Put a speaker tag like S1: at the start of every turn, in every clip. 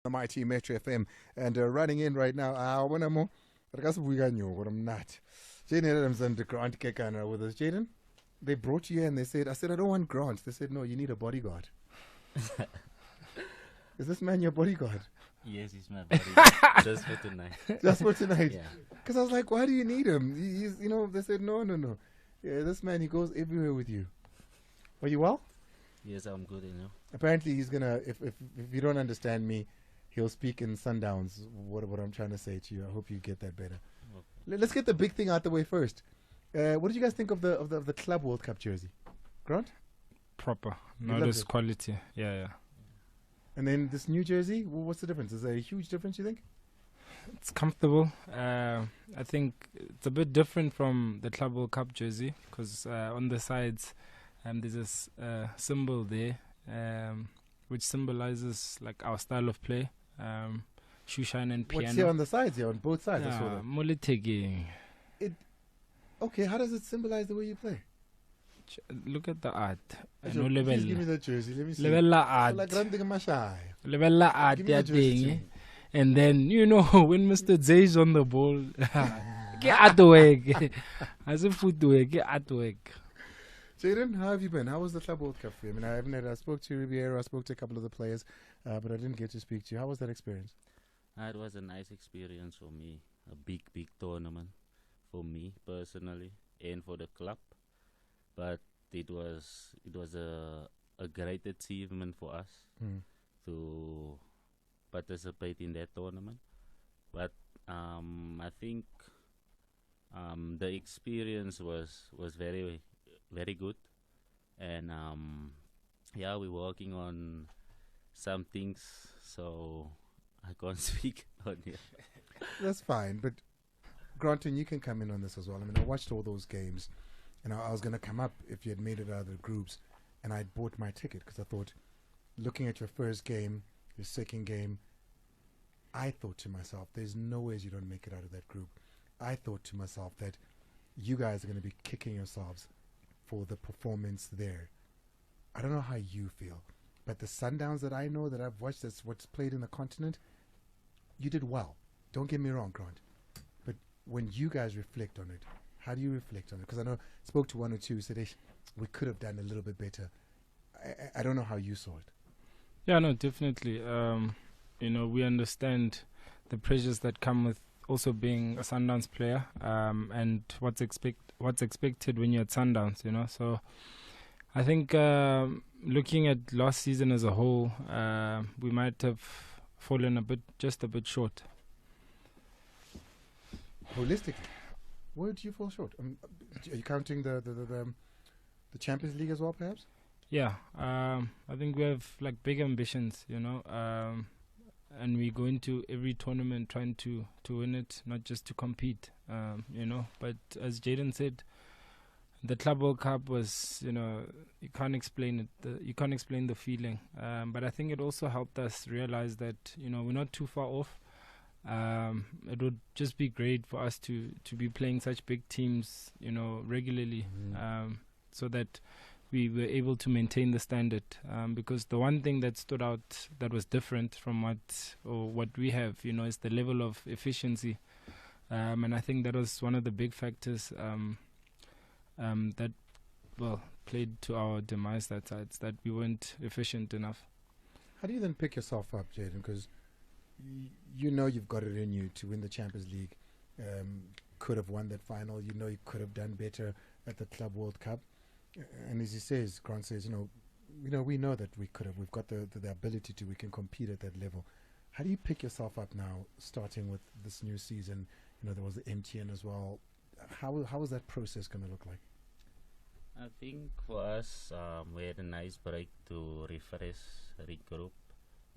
S1: the mighty Metro FM and running in right now. When I'm what I'm not. Jaden Adams and Grant Kekana with us. Jaden, they brought you here and they said, I said, I don't want Grant. They said, no, you need a bodyguard. Is this man your bodyguard?
S2: Yes, he's my bodyguard. Just for tonight.
S1: Just for tonight?
S2: Yeah.
S1: Because I was like, why do you need him? He's, they said, no. Yeah, this man, he goes everywhere with you. Are you well?
S2: Yes, I'm good,
S1: Apparently, he's going to, if you don't understand me, he'll speak in Sundowns, what I'm trying to say to you. I hope you get that better. Okay. Let's get the big thing out the way first. What did you guys think of the Club World Cup jersey? Grant?
S3: Proper. No, this quality. Yeah.
S1: And then this new jersey, what's the difference? Is there a huge difference, you think?
S3: It's comfortable. I think it's a bit different from the Club World Cup jersey because on the sides there's this symbol there which symbolizes like our style of play, shoe shine and piano.
S1: What's here on the sides here, on both sides?
S3: Yeah,
S1: okay, how does it symbolize the way you play?
S3: Look at the art.
S1: Please give me the jersey. Let me see.
S3: Level art. And then, when Mr. Zay is on the ball, get at the work. As a footwork, get at work.
S1: Jaden, how have you been? How was the Club World Cup for you? I mean, I spoke to Ribeiro, I spoke to a couple of the players, but I didn't get to speak to you. How was that experience?
S2: It was a nice experience for me. A big tournament for me personally and for the club. But it was a great achievement for us to participate in that tournament. But I think the experience was very, very good. And we're working on some things, so I can't speak on it.
S1: That's fine, but Granton, you can come in on this as well. I watched all those games. And I was going to come up if you had made it out of the groups, and I'd bought my ticket because I thought, looking at your first game, your second game, I thought to myself, there's no ways you don't make it out of that group. I thought to myself that you guys are going to be kicking yourselves for the performance there. I don't know how you feel, but the Sundowns that I know that I've watched, that's what's played in the continent, you did well. Don't get me wrong, Grant. But when you guys reflect on it, how do you reflect on it? Because I know I spoke to one or two who said, we could have done a little bit better. I don't know how you saw it.
S3: Yeah, no, definitely. We understand the pressures that come with also being a Sundowns player and what's expected when you're at Sundowns, So I think looking at last season as a whole, we might have fallen just a bit short.
S1: Holistically? Where do you fall short? Are you counting the Champions League as well, perhaps?
S3: Yeah, I think we have like big ambitions, and we go into every tournament trying to win it, not just to compete, But as Jaden said, the Club World Cup was, you can't explain it. You can't explain the feeling. But I think it also helped us realize that, we're not too far off. It would just be great for us to be playing such big teams, regularly, so that we were able to maintain the standard. Because the one thing that stood out that was different from what we have, is the level of efficiency. And I think that was one of the big factors that played to our demise that sides, that we weren't efficient enough.
S1: How do you then pick yourself up, Jaden? Because you've got it in you to win the Champions League. Could have won that final. You could have done better at the Club World Cup. And as he says, Grant says, we know that we could have. We've got the ability to. We can compete at that level. How do you pick yourself up now, starting with this new season? There was the MTN as well. How is that process going to look like?
S2: I think for us, we had a nice break to refresh, regroup,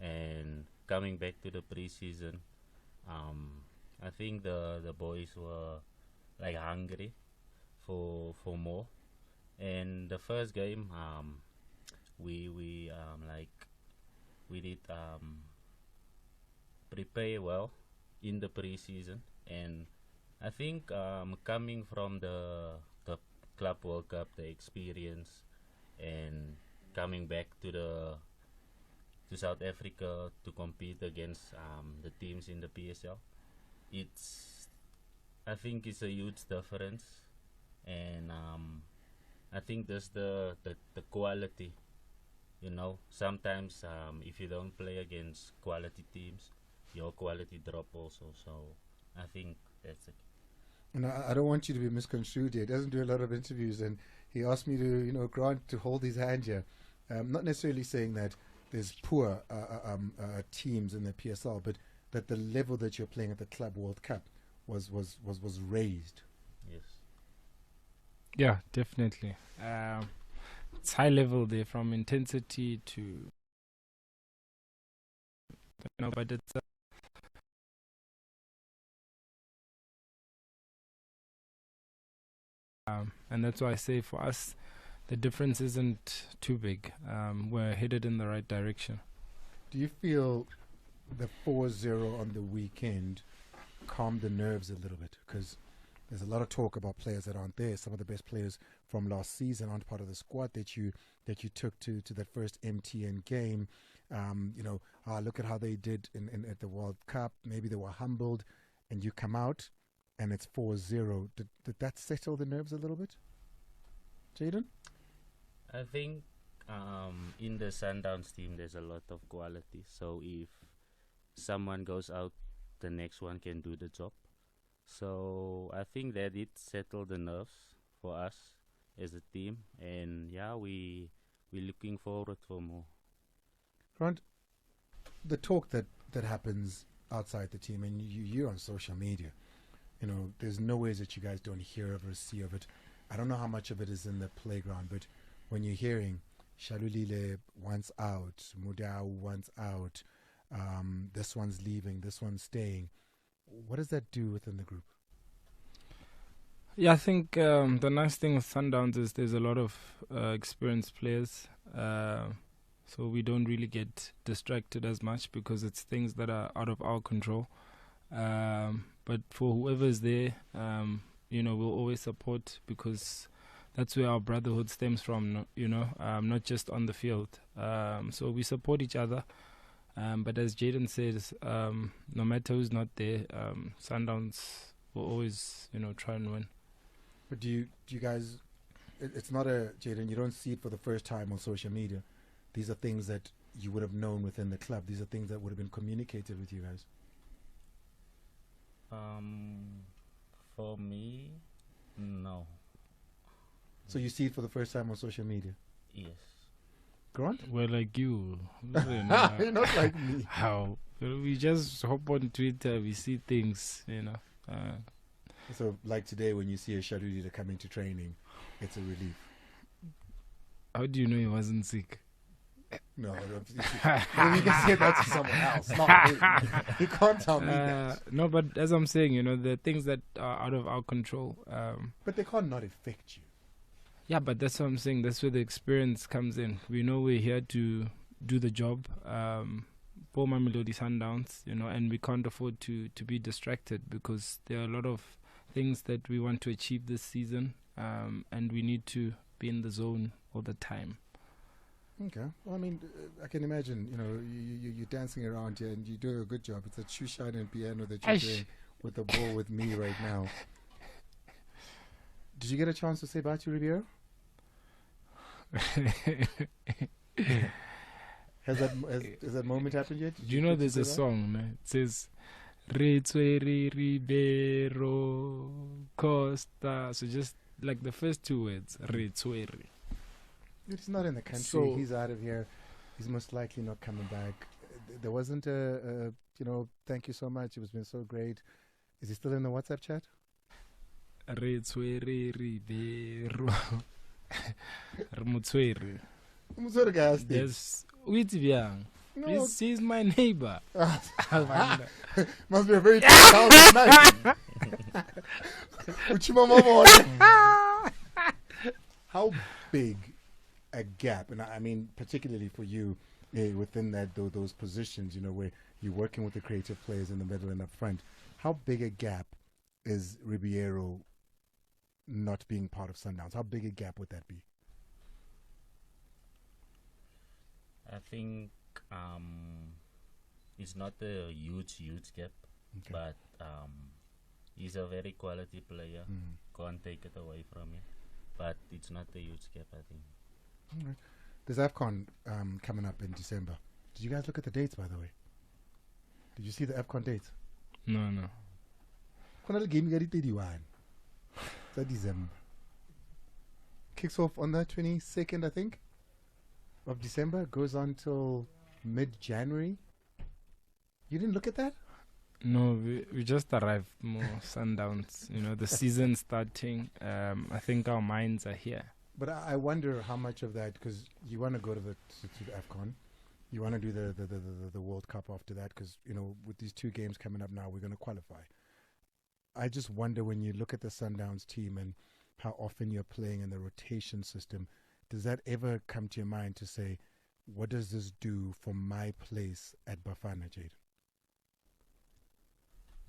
S2: and coming back to the preseason, I think the boys were like hungry for more. And the first game, we did prepare well in the preseason, and I think coming from the Club World Cup, the experience, and coming back to to South Africa to compete against the teams in the PSL. It's I think it's a huge difference, and I think that's the quality. You know, sometimes if you don't play against quality teams, your quality drop also. So I think that's it.
S1: And I don't want you to be misconstrued here. He doesn't do a lot of interviews, and he asked me to, Grant, to hold his hand here. Not necessarily saying that there's poor teams in the PSL, but that the level that you're playing at the Club World Cup was raised.
S2: Yes.
S3: Yeah, definitely. It's high level there, from intensity to, but it's and that's why I say for us, the difference isn't too big. We're headed in the right direction.
S1: Do you feel the 4-0 on the weekend calmed the nerves a little bit? Because there's a lot of talk about players that aren't there. Some of the best players from last season aren't part of the squad that you took to that first MTN game. Look at how they did at the World Cup. Maybe they were humbled, and you come out and it's 4-0. Did that settle the nerves a little bit, Jaden?
S2: I think in the Sundowns team there's a lot of quality. So if someone goes out, the next one can do the job. So I think that it settled the nerves for us as a team, and yeah, we're looking forward for more.
S1: Grant, the talk that happens outside the team, and you're on social media, there's no ways that you guys don't hear of or see of it. I don't know how much of it is in the playground, but when you're hearing Shalulile wants out, Mudau wants out, this one's leaving, this one's staying, what does that do within the group?
S3: Yeah, I think the nice thing with Sundowns is there's a lot of experienced players, so we don't really get distracted as much because it's things that are out of our control. But for whoever's there, we'll always support, because that's where our brotherhood stems from, not just on the field. So we support each other. But as Jaden says, no matter who's not there, Sundowns will always, try and win.
S1: But do you guys, it's not Jaden, you don't see it for the first time on social media. These are things that you would have known within the club. These are things that would have been communicated with you guys.
S2: For me, no.
S1: So you see it for the first time on social media?
S2: Yes.
S1: Grant?
S3: Well, like you.
S1: You're not like me.
S3: How? We just hop on Twitter, we see things,
S1: So, like today, when you see a Shadow leader coming to training, it's a relief.
S3: How do you know he wasn't sick?
S1: No, you can say that to someone else, not me. You can't tell me that.
S3: No, but as I'm saying, the things that are out of our control.
S1: But they can't not affect you.
S3: Yeah, but that's what I'm saying. That's where the experience comes in. We know we're here to do the job for Mamelodi Sundowns, and we can't afford to be distracted, because there are a lot of things that we want to achieve this season, and we need to be in the zone all the time.
S1: Okay. Well, I mean, I can imagine, you're dancing around here and you're doing a good job. It's a true shine and piano that you're doing with the ball with me right now. Did you get a chance to say bye to Ribeiro? Has that moment happened yet?
S3: Do you know there's a song, man? It says, Replaceable, Ribeiro, Costa. So just like the first two words, Replaceable.
S1: He's not in the country.
S3: So
S1: he's out of here. He's most likely not coming back. There wasn't thank you so much. It was been so great. Is he still in the WhatsApp chat?
S3: Ribeiro. Yes.
S1: No.
S3: He's my neighbor.
S1: Must be a very childhood night. How big a gap, and I mean particularly for you within those positions, where you're working with the creative players in the middle and up front, how big a gap is Ribeiro not being part of Sundowns? How big a gap would that be?
S2: I think it's not a huge gap,
S1: Okay.
S2: but he's a very quality player. Can't take it away from him, but it's not a huge gap, I think.
S1: All right. There's AFCON coming up in December. Did you guys look at the dates, by the way? Did you see the AFCON dates?
S3: No.
S1: Final game got 31. It's December. Kicks off on the 22nd, I think, of December. Goes on till mid-January. You didn't look at that?
S3: No, we just arrived more Sundowns. You know, the season starting. I think our minds are here.
S1: But I wonder how much of that, because you want to go to the AFCON, you want to do the World Cup after that, because, you know, with these two games coming up now, we're going to qualify. I just wonder, when you look at the Sundowns team and how often you're playing in the rotation system, does that ever come to your mind to say, what does this do for my place at Bafana, Jade?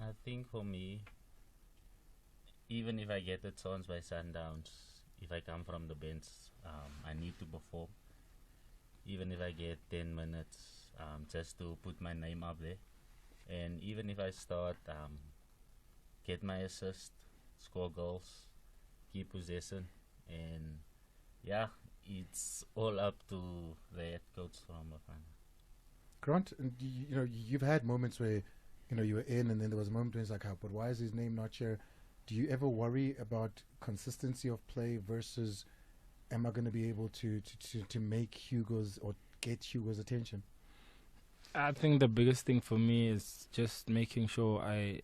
S2: I think for me, even if I get the chance by Sundowns, if I come from the bench, I need to perform. Even if I get 10 minutes, just to put my name up there. And even if I start, get my assist, score goals, keep possession, and yeah, it's all up to the head coach from Bafana.
S1: Grant, you know, you've had moments where, you know, you were in and then there was a moment when it's like, but why is his name not here? Do you ever worry about consistency of play versus, am I going to be able to make Hugo's or get Hugo's attention?
S3: I think the biggest thing for me is just making sure I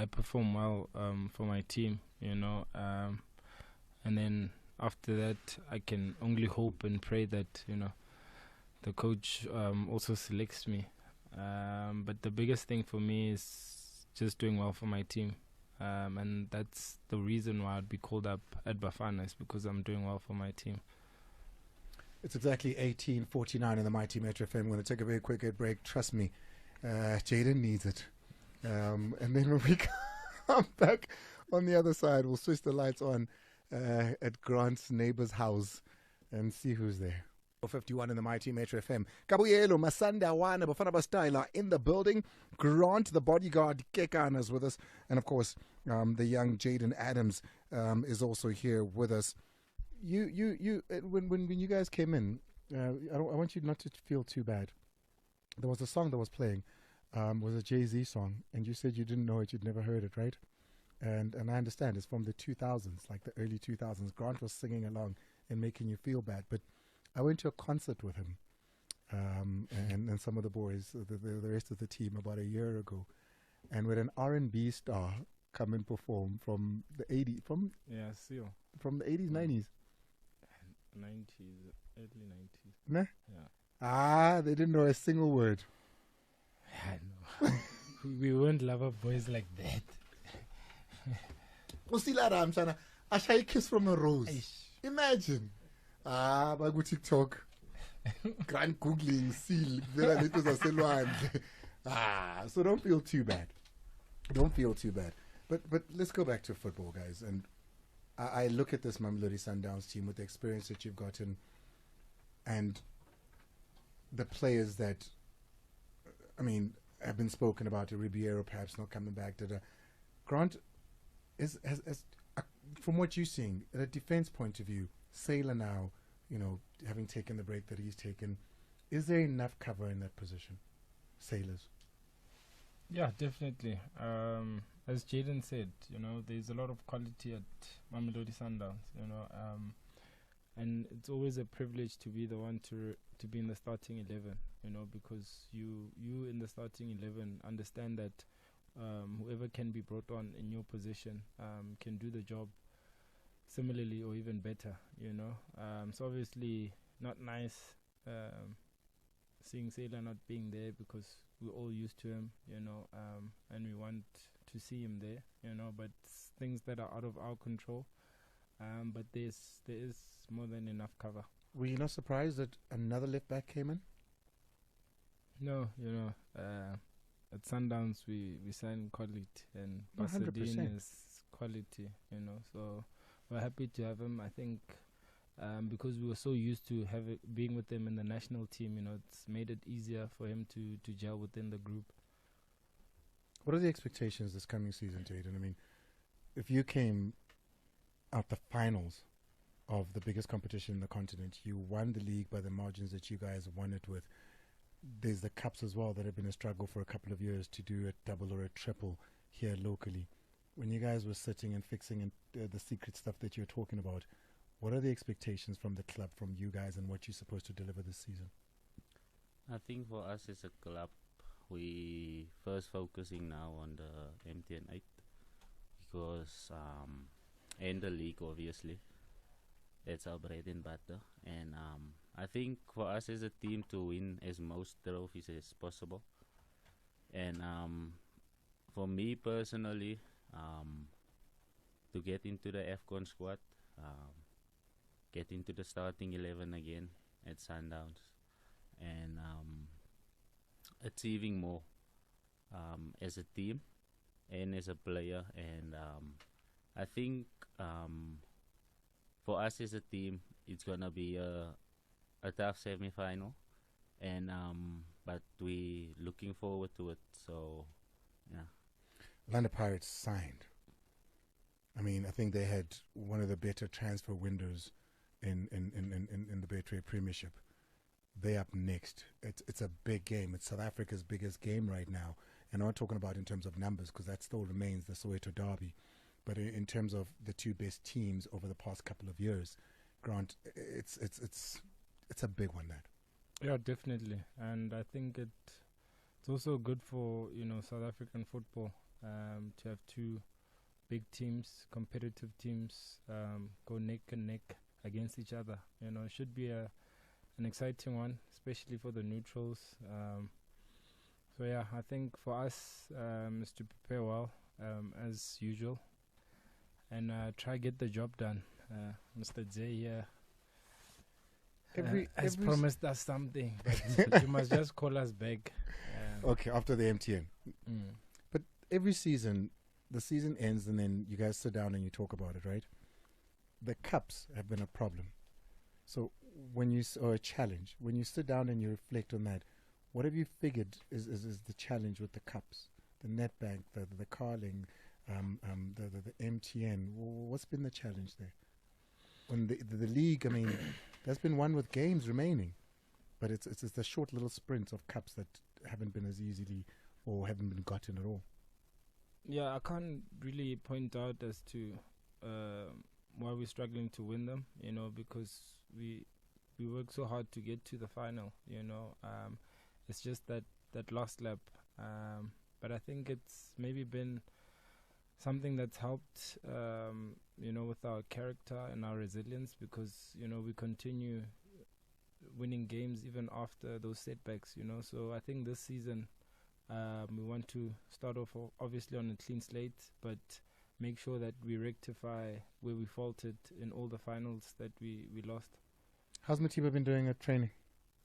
S3: perform well for my team, you know, and then after that I can only hope and pray that, you know, the coach also selects me. But the biggest thing for me is just doing well for my team. And that's the reason why I'd be called up at Bafana, is because I'm doing well for my team.
S1: It's exactly 18:49 in the Mighty Metro FM. We're going to take a very quick break. Trust me, Jaden needs it. And then when we come back on the other side, we'll switch the lights on at Grant's neighbor's house and see who's there. 51 in the Mighty Metro FM. Kabuyelo, Masanda Wana, Bafana Bastila in the building. Grant, the bodyguard, Kekan is with us. And of course, the young Jaden Adams is also here with us. When you guys came in, I want you not to feel too bad. There was a song that was playing, was a Jay-Z song, and you said you didn't know it, you'd never heard it, right? And I understand it's from the 2000s, like the early 2000s. Grant was singing along and making you feel bad, but I went to a concert with him and some of the boys, the rest of the team, about a year ago, and with an R&B star come and perform from the 80s, from the 80s, 90s.
S3: 90s, early 90s.
S1: Nah?
S3: Yeah.
S1: They didn't know a single word.
S3: I know. We weren't lover boys like that.
S1: I'm trying to. I shall kiss from a rose. Imagine. By go TikTok. Grand Googling, seal. So don't feel too bad. Don't feel too bad. But let's go back to football, guys. And I look at this Mamelodi Sundowns team with the experience that you've gotten and the players that, I mean, have been spoken about. Ribeiro perhaps not coming back. Grant, from what you're seeing, at a defense point of view, Sailor now, you know, having taken the break that he's taken, is there enough cover in that position? Sailors.
S3: Yeah, definitely. As Jaden said, you know, there's a lot of quality at Mamelodi Sundowns, you know, and it's always a privilege to be the one to be in the starting 11, you know, because you in the starting 11 understand that whoever can be brought on in your position can do the job similarly or even better, you know. So obviously not nice seeing Sailor not being there, because we're all used to him, you know, and we want to see him there, you know, but things that are out of our control. But there is more than enough cover.
S1: Were you not surprised that another left back came in?
S3: No, you know, at Sundowns we signed quality, and
S1: 100%.
S3: Pasadena is quality, you know, so we're happy to have him. I think because we were so used to being with them in the national team. It's made it easier for him to gel within the group.
S1: What are the expectations this coming season, Jaden? I mean, if you came out the finals of the biggest competition in the continent, you won the league by the margins that you guys won it with. There's the cups as well that have been a struggle for a couple of years to do a double or a triple here locally. When you guys were sitting and fixing and the secret stuff that you're talking about, what are the expectations from the club, from you guys, and what you're supposed to deliver this season?
S2: I think for us as a club, we first focusing now on the MTN 8 because and the league obviously. That's our bread and butter, and I think for us as a team to win as most trophies as possible, and for me personally, to get into the AFCON squad, get into the starting 11 again at Sundowns, and achieving more as a team and as a player, and I think for us as a team, it's gonna be a tough semi-final, and but we looking forward to it. So, yeah.
S1: Orlando Pirates signed. I mean, I think they had one of the better transfer windows in the Betway Premiership. They up next. It's a big game. It's South Africa's biggest game right now, and I'm not talking about in terms of numbers because that still remains the Soweto Derby. But in terms of the two best teams over the past couple of years, Grant, it's a big one. That.
S3: Yeah, definitely, and I think it's also good for South African football to have two big teams, competitive teams, go neck and neck against each other. It should be an exciting one, especially for the neutrals. So yeah, I think for us is to prepare well as usual. And try get the job done. Mr. J here has promised us something, but you must just call us back.
S1: Okay, after the MTN. But every season, the season ends and then you guys sit down and you talk about it, right? The cups have been a problem. So or a challenge. When you sit down and you reflect on that, what have you figured is the challenge with the cups? The Netbank, the Carling, the MTN. What's been the challenge there? On the league, I mean, that's been won with games remaining, but it's the short little sprints of cups that haven't been as easily or haven't been gotten at all.
S3: Yeah, I can't really point out as to why we're struggling to win them. Because we work so hard to get to the final. It's just that last lap. But I think it's maybe been something that's helped, with our character and our resilience because, we continue winning games even after those setbacks, So I think this season we want to start off obviously on a clean slate, but make sure that we rectify where we faltered in all the finals that we lost.
S1: How's Matiba been doing at training?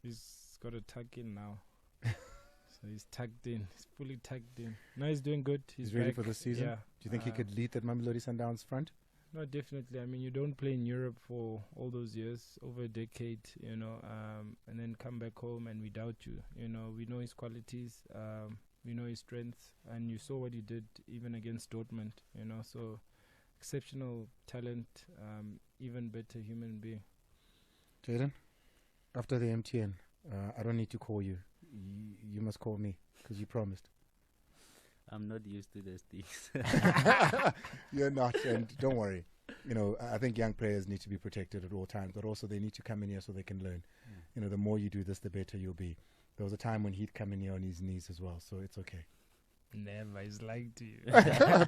S3: He's got a tuck in now. So he's tucked in. He's fully tucked in. No, he's doing good. He's
S1: ready
S3: back
S1: for the season?
S3: Yeah.
S1: Do you think he could lead that Mamelodi Sundowns front?
S3: No, definitely. I mean, you don't play in Europe for all those years, over a decade, and then come back home and we doubt you. We know his qualities, we know his strengths, and you saw what he did even against Dortmund, so exceptional talent, even better human being.
S1: Jaden, after the MTN, I don't need to call you. You must call me because you promised.
S2: I'm not used to those things.
S1: You're not, and don't worry. I think young players need to be protected at all times, but also they need to come in here so they can learn. The more you do this, the better you'll be. There was a time when he'd come in here on his knees as well, so it's okay.
S3: Never. He's like to you.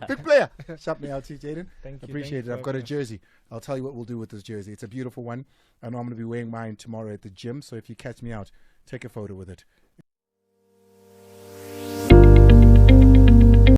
S1: Big player. Shout me out to you, Jaden.
S3: Thank you.
S1: Appreciate it. I've got a jersey. I'll tell you what we'll do with this jersey. It's a beautiful one. I know I'm going to be wearing mine tomorrow at the gym, so if you catch me out, take a photo with it